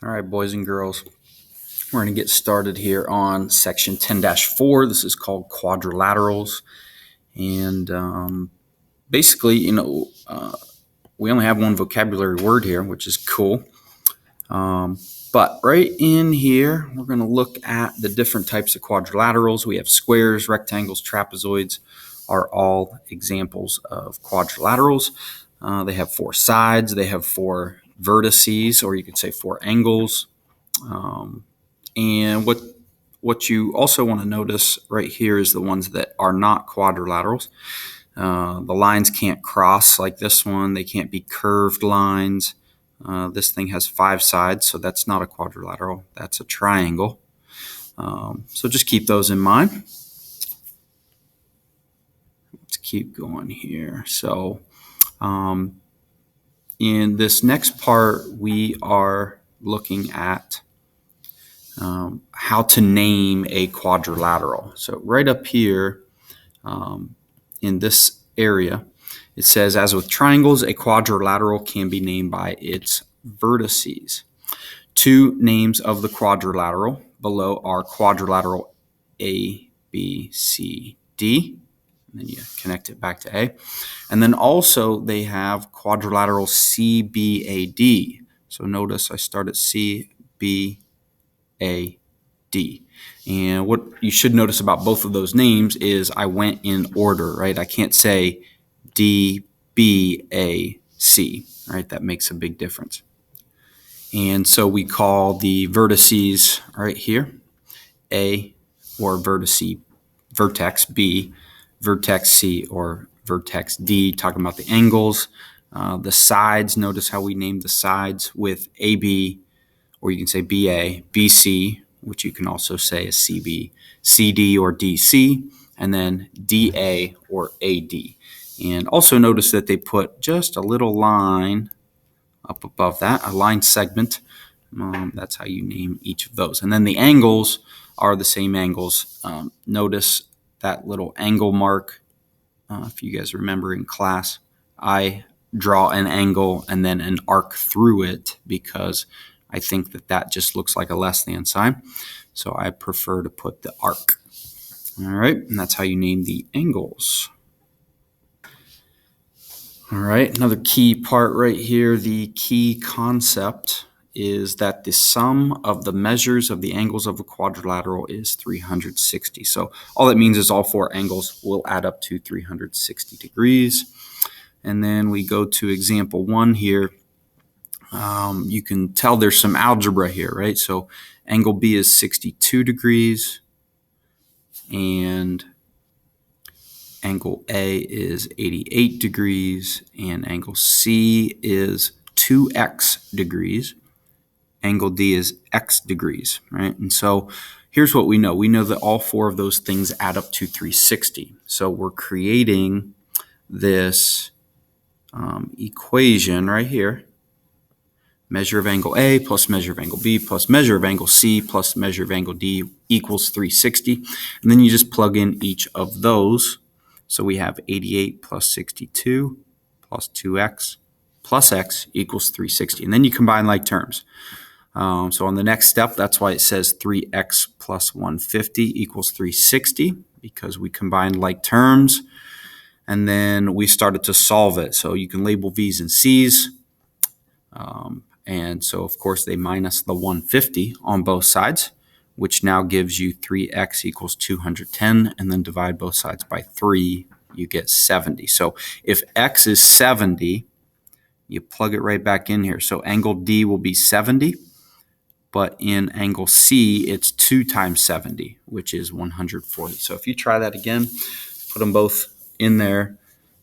All right, boys and girls, we're going to get started here on section 10-4. This is called quadrilaterals. And basically, we only have one vocabulary word here, which is cool. But right in here, we're going to look at the different types of quadrilaterals. We have squares, rectangles, trapezoids are all examples of quadrilaterals. They have four sides. They have four vertices, or you could say four angles. And what you also want to notice right here is the ones that are not quadrilaterals. The lines can't cross like this one. They can't be curved lines. This thing has five sides, so that's not a quadrilateral. That's a triangle. So just keep those in mind. Let's keep going here. So in this next part, we are looking at how to name a quadrilateral. So right up here in this area, it says, as with triangles, a quadrilateral can be named by its vertices. Two names of the quadrilateral below are quadrilateral A, B, C, D. And then you connect it back to A. And then also they have quadrilateral C, B, A, D. So notice I start at C, B, A, D. And what you should notice about both of those names is I went in order, right? I can't say D, B, A, C, right? That makes a big difference. And so we call the vertices right here A, or vertex B, vertex C, or vertex D, talking about the angles. The sides, notice how we named the sides with AB, or you can say BA, BC, which you can also say is CB, CD or DC, and then DA or AD. And also notice that they put just a little line up above that, a line segment. That's how you name each of those. And then the angles are the same angles. Notice that little angle mark. If you guys remember in class, I draw an angle and then an arc through it because I think that just looks like a less than sign. So I prefer to put the arc. All right, and that's how you name the angles. All right, another key part right here, the key concept is that the sum of the measures of the angles of a quadrilateral is 360. So all that means is all four angles will add up to 360 degrees. And then we go to example 1 here. You can tell there's some algebra here, right? So angle B is 62 degrees and angle A is 88 degrees and angle C is 2x degrees. Angle D is x degrees, right? And so here's what we know. We know that all four of those things add up to 360. So we're creating this equation right here. Measure of angle A plus measure of angle B plus measure of angle C plus measure of angle D equals 360. And then you just plug in each of those. So we have 88 plus 62 plus 2x plus x equals 360. And then you combine like terms. So on the next step, that's why it says 3x plus 150 equals 360, because we combined like terms. And then we started to solve it. So you can label V's and C's. And so, of course, they minus the 150 on both sides, which now gives you 3x equals 210, and then divide both sides by 3, you get 70. So if x is 70, you plug it right back in here. So angle D will be 70, but in angle C, it's 2 times 70, which is 140. So if you try that again, put them both in there.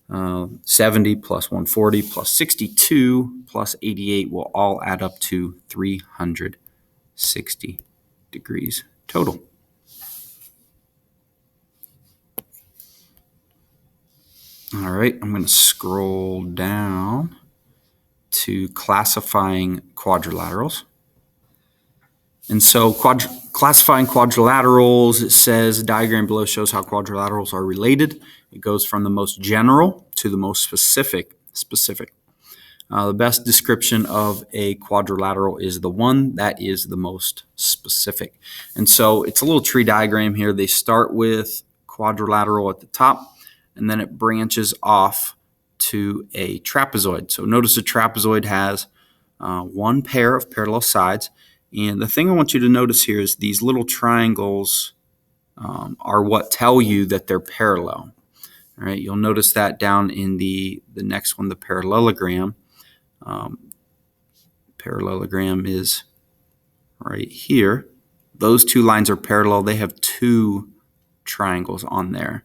70 plus 140 plus 62 plus 88 will all add up to 360 degrees total. All right, I'm going to scroll down to classifying quadrilaterals. And so classifying quadrilaterals, it says, the diagram below shows how quadrilaterals are related. It goes from the most general to the most specific. The best description of a quadrilateral is the one that is the most specific. And so it's a little tree diagram here. They start with quadrilateral at the top, and then it branches off to a trapezoid. So notice a trapezoid has one pair of parallel sides. And the thing I want you to notice here is these little triangles are what tell you that they're parallel. All right, you'll notice that down in the next one, the parallelogram. Parallelogram is right here. Those two lines are parallel. They have two triangles on there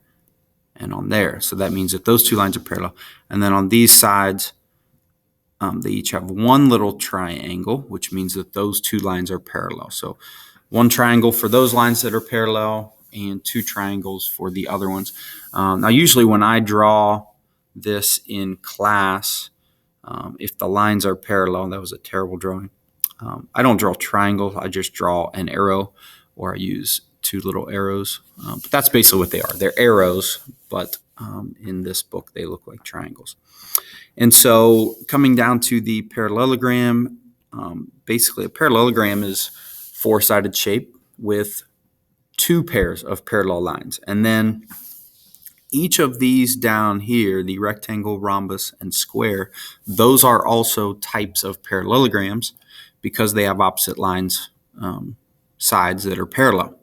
and on there. So that means that those two lines are parallel. And then on these sides, they each have one little triangle, which means that those two lines are parallel. So one triangle for those lines that are parallel and two triangles for the other ones. Now, usually when I draw this in class, if the lines are parallel, that was a terrible drawing. I don't draw triangles. I just draw an arrow, or I use two little arrows. But that's basically what they are. They're arrows, but in this book, they look like triangles. And so coming down to the parallelogram, basically a parallelogram is four-sided shape with two pairs of parallel lines. And then each of these down here, the rectangle, rhombus, and square, those are also types of parallelograms because they have opposite lines, sides that are parallel.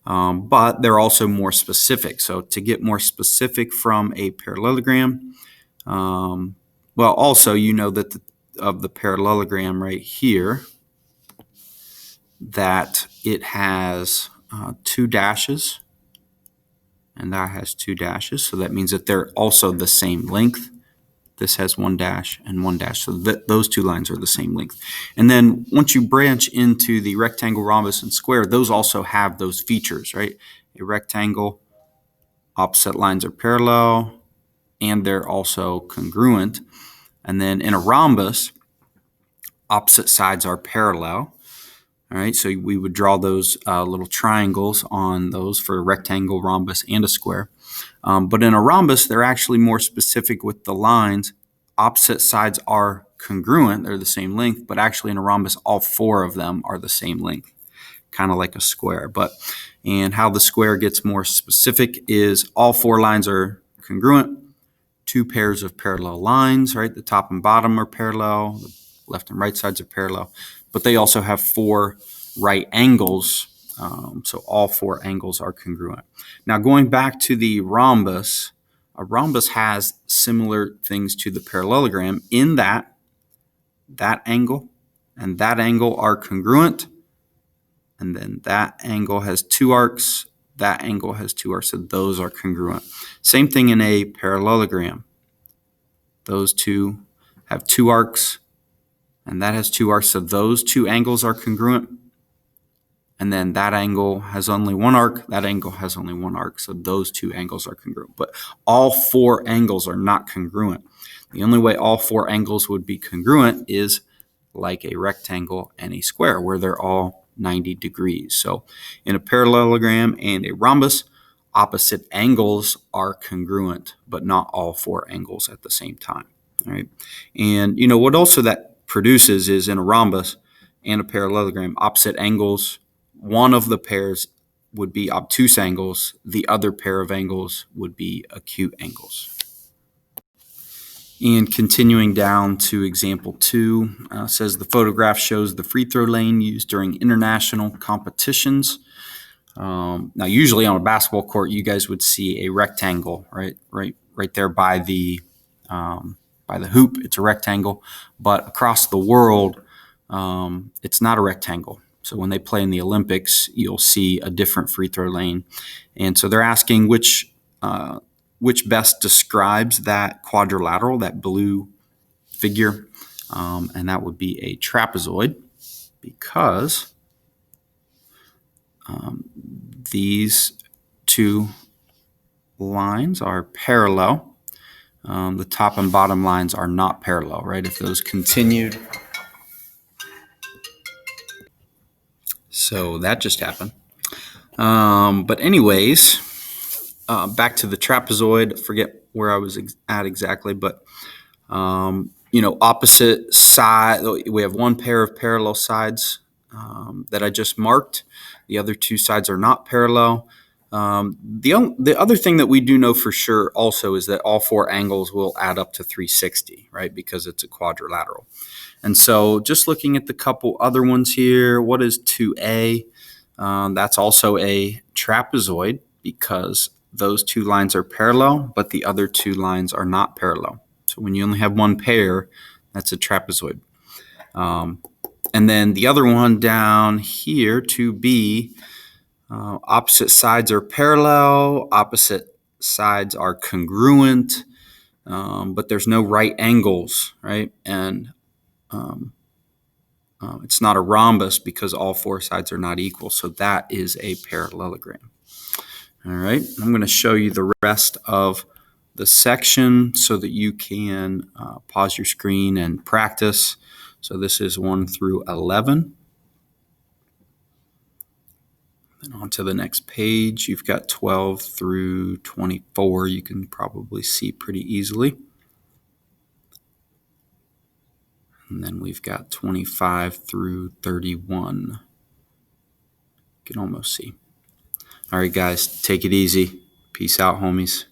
But they're also more specific. So to get more specific from a parallelogram, well, also you know that of the parallelogram right here, that it has two dashes, and that has two dashes. So that means that they're also the same length. This has one dash and one dash. So those two lines are the same length. And then once you branch into the rectangle, rhombus, and square, those also have those features, right? A rectangle, opposite lines are parallel, and they're also congruent. And then in a rhombus, opposite sides are parallel. All right, so we would draw those little triangles on those for a rectangle, rhombus, and a square. But in a rhombus, they're actually more specific with the lines. Opposite sides are congruent, they're the same length, but actually in a rhombus, all four of them are the same length, kind of like a square. And how the square gets more specific is all four lines are congruent, two pairs of parallel lines, right? The top and bottom are parallel, the left and right sides are parallel, but they also have four right angles. So all four angles are congruent. Now going back to the rhombus, a rhombus has similar things to the parallelogram in that angle and that angle are congruent, and then that angle has two arcs, that angle has two arcs, so those are congruent. Same thing in a parallelogram. Those two have two arcs, and that has two arcs, so those two angles are congruent. And then that angle has only one arc, that angle has only one arc, so those two angles are congruent. But all four angles are not congruent. The only way all four angles would be congruent is like a rectangle and a square, where they're all 90 degrees. So in a parallelogram and a rhombus, opposite angles are congruent, but not all four angles at the same time. All right. And you know what also that produces is in a rhombus and a parallelogram, opposite angles, one of the pairs would be obtuse angles, the other pair of angles would be acute angles. And continuing down to example 2, says the photograph shows the free throw lane used during international competitions. Now, usually on a basketball court, you guys would see a rectangle, right there by the hoop. It's a rectangle, but across the world, it's not a rectangle. So when they play in the Olympics, you'll see a different free throw lane, and so they're asking which best describes that quadrilateral, that blue figure, and that would be a trapezoid, because these two lines are parallel. The top and bottom lines are not parallel, right? If those continued. So that just happened. But anyways, back to the trapezoid. Forget where I was at exactly, but opposite side. We have one pair of parallel sides that I just marked. The other two sides are not parallel. The other thing that we do know for sure also is that all four angles will add up to 360, right? Because it's a quadrilateral. And so just looking at the couple other ones here, what is 2A? That's also a trapezoid because those two lines are parallel, but the other two lines are not parallel. So when you only have one pair, that's a trapezoid. And then the other one down here, 2B, opposite sides are parallel, opposite sides are congruent, but there's no right angles, right? And it's not a rhombus because all four sides are not equal. So that is a parallelogram. All right, I'm going to show you the rest of the section so that you can pause your screen and practice. So this is 1 through 11. And on to the next page, you've got 12 through 24. You can probably see pretty easily. And then we've got 25 through 31. You can almost see. All right, guys, take it easy. Peace out, homies.